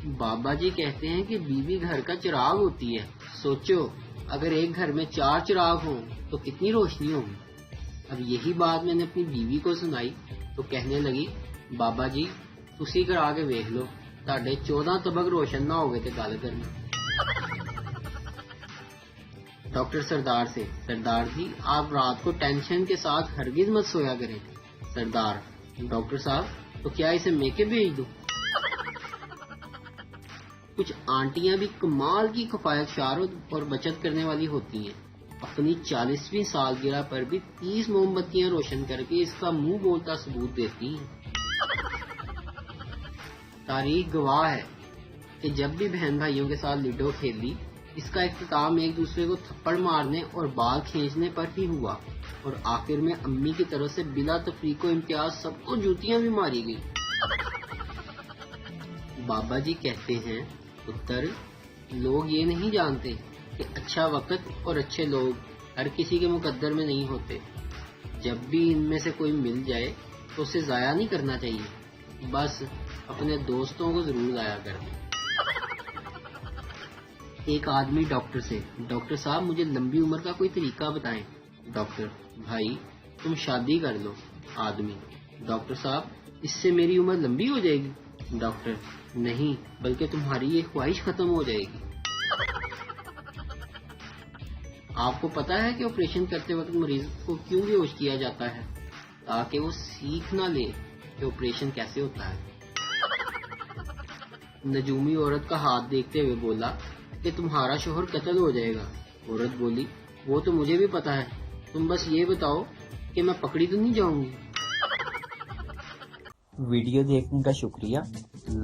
بابا جی کہتے ہیں کہ بیوی گھر کا چراغ ہوتی ہے. سوچو اگر ایک گھر میں 4 چراغ ہوں تو کتنی روشنی ہوگی. اب یہی بات میں نے اپنی بیوی کو سنائی تو کہنے لگی بابا جی تسی کرا کے ویکھ لو تہاڈے 14 طبق روشن نہ ہوئے تے گل کرنا. ڈاکٹر سردار سے سردار جی آپ رات کو ٹینشن کے ساتھ ہرگز مت سویا کریں. سردار ڈاکٹر صاحب تو کیا اسے میکے بھیج دوں. کچھ آنٹیاں بھی کمال کی کفایت شعارت اور بچت کرنے والی ہوتی ہیں. اپنی 40ویں سالگرہ پر بھی 30 موم بتیاں روشن کر کے اس کا منہ بولتا ثبوت دیتی ہیں. تاریخ گواہ ہے کہ جب بھی بہن بھائیوں کے ساتھ لوڈو کھیلی اس کا اختتام ایک دوسرے کو تھپڑ مارنے اور بال کھینچنے پر ہی ہوا اور آخر میں امی کی طرف سے بلا تفریق و امتیاز سب کو جوتیاں بھی ماری گئی. بابا جی کہتے ہیں پتر لوگ یہ نہیں جانتے کہ اچھا وقت اور اچھے لوگ ہر کسی کے مقدر میں نہیں ہوتے. جب بھی ان میں سے کوئی مل جائے تو اسے ضائع نہیں کرنا چاہیے. بس اپنے دوستوں کو ضرور ضائع کر دیں. ایک آدمی ڈاکٹر سے ڈاکٹر صاحب مجھے لمبی عمر کا کوئی طریقہ بتائیں. ڈاکٹر بھائی تم شادی کر لو. آدمی ڈاکٹر صاحب اس سے میری عمر لمبی ہو جائے گی. ڈاکٹر نہیں بلکہ تمہاری یہ خواہش ختم ہو جائے گی. آپ کو پتا ہے کہ آپریشن کرتے وقت مریض کو کیوں بے ہوش کیا جاتا ہے؟ تاکہ وہ سیکھ نہ لے کہ آپریشن کیسے ہوتا ہے. نجومی عورت کا ہاتھ دیکھتے ہوئے بولا کہ تمہارا شوہر قتل ہو جائے گا. عورت بولی وہ تو مجھے بھی پتا ہے تم بس یہ بتاؤ کہ میں پکڑی تو نہیں جاؤں گی. ویڈیو دیکھنے کا شکریہ.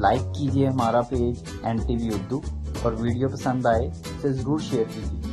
لائک کیجیے ہمارا پیج NTV اردو اور ویڈیو پسند آئے تو ضرور شیئر کیجیے.